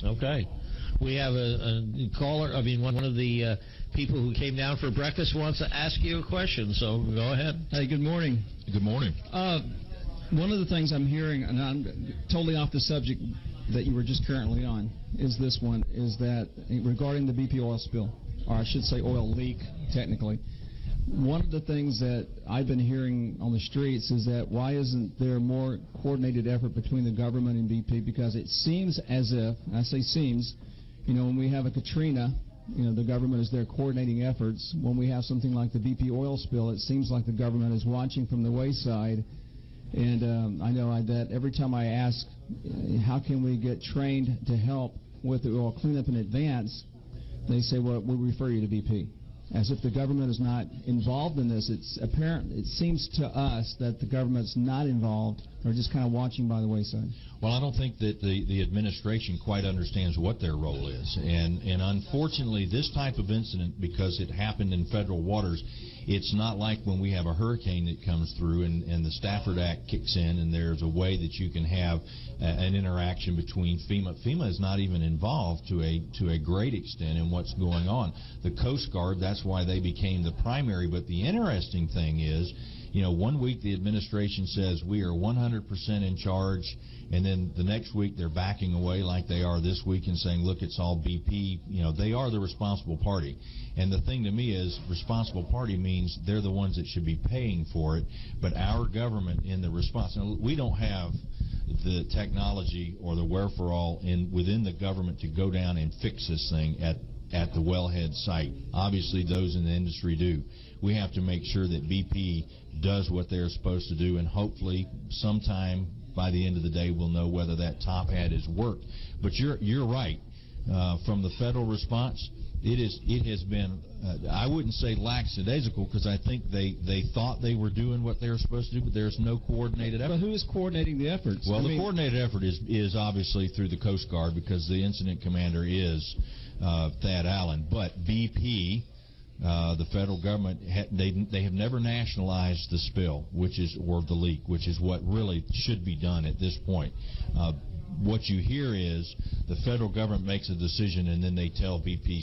Okay. We have a caller, one of the people who came down for breakfast wants to ask you a question, so go ahead. Hey, good morning. Good morning. One of the things I'm hearing, and I'm totally off the subject that you were just currently on, is this one, is that regarding the BP oil spill, or I should say oil leak, technically, one of the things that I've been hearing on the streets is that why isn't there more coordinated effort between the government and BP? Because it seems as if, and I say seems, when we have a Katrina, the government is there coordinating efforts. When we have something like the BP oil spill, it seems like the government is watching from the wayside. And I know that every time I ask, how can we get trained to help with the oil cleanup in advance, they say, well, we'll refer you to BP. As if the government is not involved in this. It's apparent. It seems to us that the government's not involved, or just kind of watching by the wayside. Well, I don't think that the administration quite understands what their role is. And unfortunately, this type of incident, because it happened in federal waters, it's not like when we have a hurricane that comes through and the Stafford Act kicks in and there's a way that you can have an interaction between FEMA. FEMA is not even involved to a great extent in what's going on. The Coast Guard, that's why they became the primary. But the interesting thing is, 1 week the administration says we are 100% in charge, and then the next week they're backing away like they are this week and saying, look, it's all BP. They are the responsible party. And the thing to me is responsible party means they're the ones that should be paying for it, but our government in the response. Now, we don't have the technology or the wherewithal within the government to go down and fix this thing at the wellhead site. Obviously, those in the industry do. We have to make sure that BP does what they're supposed to do, and hopefully sometime by the end of the day we'll know whether that top hat has worked. But you're right. From the federal response, it has been, I wouldn't say lackadaisical, because I think they thought they were doing what they were supposed to do, but there's no coordinated effort. But who is coordinating the efforts? Well, the coordinated effort is obviously through the Coast Guard, because the incident commander is Thad Allen. But BP, the federal government, they have never nationalized the spill, or the leak, which is what really should be done at this point. What you hear is the federal government makes a decision and then they tell BP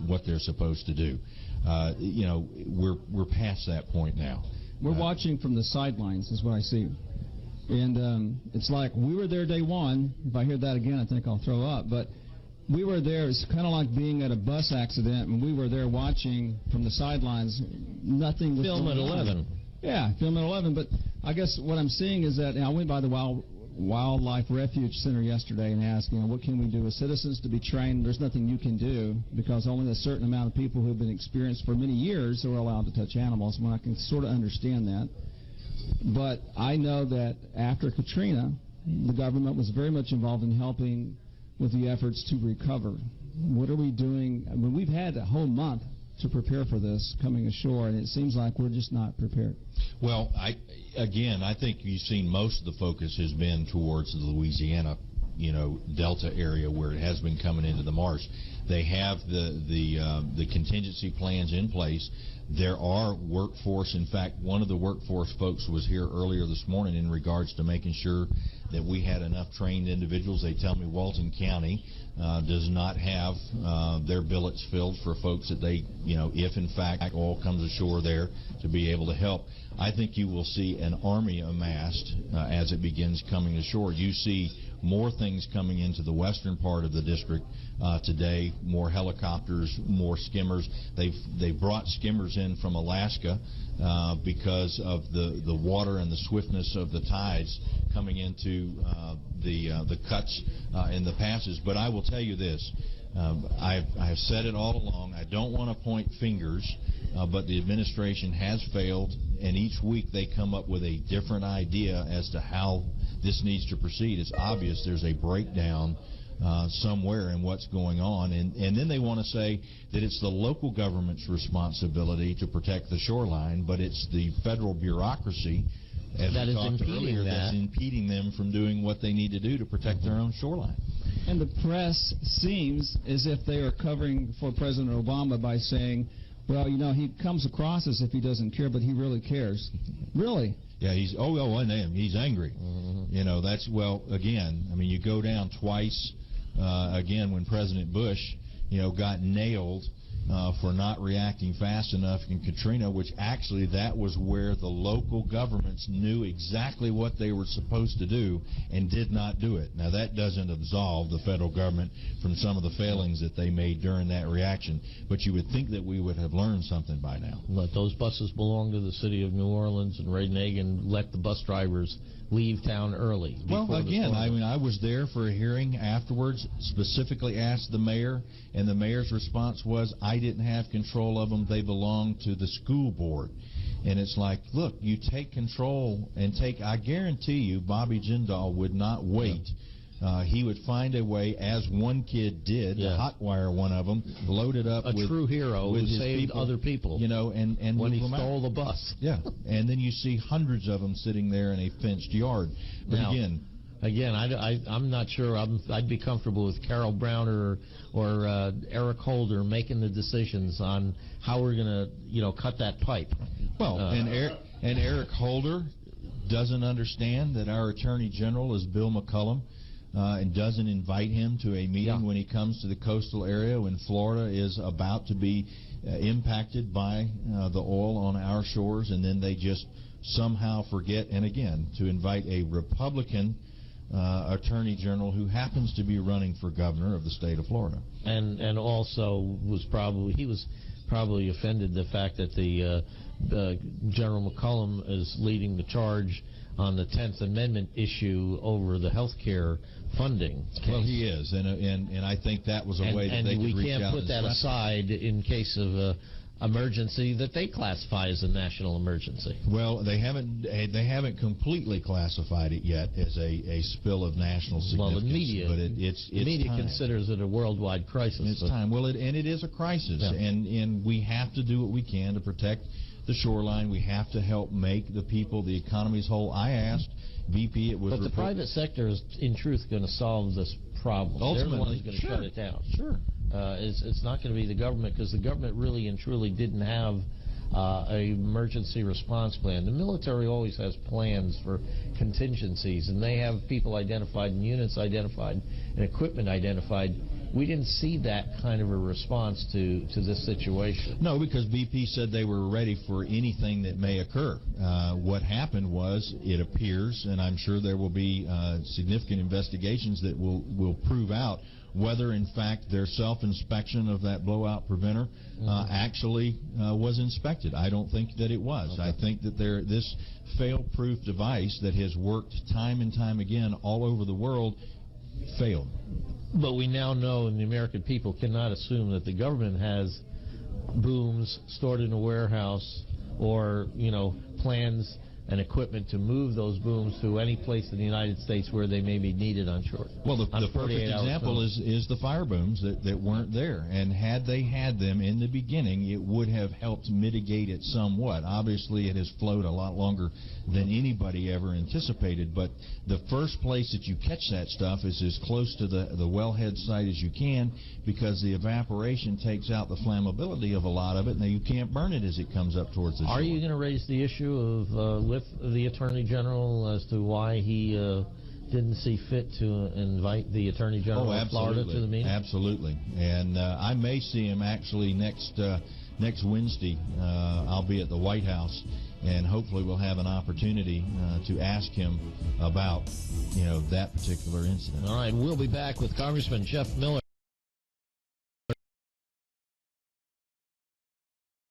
what they're supposed to do. We're past that point now. We're watching from the sidelines is what I see. And it's like we were there day one. If I hear that again, I think I'll throw up. But we were there. It's kind of like being at a bus accident, and we were there watching from the sidelines. Nothing was film at 11. Yeah, film at 11. But I guess what I'm seeing is that I went by the Wildlife Refuge Center yesterday and asked, what can we do as citizens to be trained? There's nothing you can do, because only a certain amount of people who have been experienced for many years are allowed to touch animals. Well, I can sort of understand that. But I know that after Katrina, the government was very much involved in helping with the efforts to recover. What are we doing? I mean, we've had a whole month to prepare for this coming ashore, and it seems like we're just not prepared. Well, I think you've seen most of the focus has been towards the Louisiana, Delta area where it has been coming into the marsh. They have the contingency plans in place. There are workforce. In fact, one of the workforce folks was here earlier this morning in regards to making sure that we had enough trained individuals. They tell me Walton County does not have their billets filled for folks that they, if in fact oil comes ashore there, to be able to help. I think you will see an army amassed as it begins coming ashore. You see more things coming into the western part of the district today, more helicopters, more skimmers. They've brought skimmers in from Alaska because of the water and the swiftness of the tides coming into the cuts in the passes. But I will tell you this. I have said it all along. I don't want to point fingers, but the administration has failed, and each week they come up with a different idea as to how this needs to proceed. It's obvious there's a breakdown somewhere in what's going on, and then they want to say that it's the local government's responsibility to protect the shoreline, but it's the federal bureaucracy, as we talked earlier, that's impeding them from doing what they need to do to protect their own shoreline. And the press seems as if they are covering for President Obama by saying, well, he comes across as if he doesn't care, but he really cares. Really? Yeah, he's angry. Mm-hmm. Again, you go down twice again, when President Bush, got nailed for not reacting fast enough in Katrina, which actually that was where the local governments knew exactly what they were supposed to do and did not do it. Now, that doesn't absolve the federal government from some of the failings that they made during that reaction, but you would think that we would have learned something by now. But those buses belong to the city of New Orleans, and Ray Nagin let the bus drivers leave town early. Well, again, I was there for a hearing afterwards, specifically asked the mayor, and the mayor's response was, I didn't have control of them. They belong to the school board. And it's like, look, you take control and I guarantee you Bobby Jindal would not wait. He would find a way, as one kid did, to hotwire one of them, load it up with a true hero with who his saved people, other people. And when he move them stole out. the bus. Yeah, and then you see hundreds of them sitting there in a fenced yard. But now, I'm not sure. I'd be comfortable with Carol Brown or Eric Holder making the decisions on how we're going to, cut that pipe. Well, and Eric Holder doesn't understand that our Attorney General is Bill McCollum. And doesn't invite him to a meeting when he comes to the coastal area when Florida is about to be impacted by the oil on our shores, and then they just somehow forget, and again, to invite a Republican Attorney General who happens to be running for governor of the state of Florida. And also was probably offended the fact that the General McCollum is leading the charge on the 10th Amendment issue over the health care funding case. Well, he is, and I think that was a way that they could reach out. And we can't put that aside in case of emergency that they classify as a national emergency. Well, they haven't completely classified it yet as a spill of national significance. Well, the media, but it's media time. Considers it a worldwide crisis. It's time. Well, and it is a crisis, and we have to do what we can to protect the shoreline. We have to help make the people, the economies whole. I asked BP. It was. But the private sector is, in truth, going to solve this problem. Ultimately, they're the ones going to shut it down. Sure. It's not going to be the government, because the government really and truly didn't have an emergency response plan. The military always has plans for contingencies, and they have people identified and units identified and equipment identified. We didn't see that kind of a response to this situation. No, because BP said they were ready for anything that may occur. What happened was, it appears, and I'm sure there will be significant investigations that will prove out whether, in fact, their self-inspection of that blowout preventer actually was inspected. I don't think that it was. Okay. I think that this fail-proof device that has worked time and time again all over the world failed. But we now know, and the American people cannot assume that the government has booms stored in a warehouse or, plans and equipment to move those booms to any place in the United States where they may be needed on shore. Well, the perfect example is the fire booms that weren't there. And had they had them in the beginning, it would have helped mitigate it somewhat. Obviously, it has flowed a lot longer than anybody ever anticipated. But the first place that you catch that stuff is as close to the wellhead site as you can, because the evaporation takes out the flammability of a lot of it. Now, you can't burn it as it comes up towards the shore. Are you going to raise the issue of with the Attorney General as to why he didn't see fit to invite the Attorney General of Florida to the meeting? Absolutely. And I may see him actually next Wednesday. I'll be at the White House, and hopefully we'll have an opportunity to ask him about that particular incident. All right, we'll be back with Congressman Jeff Miller.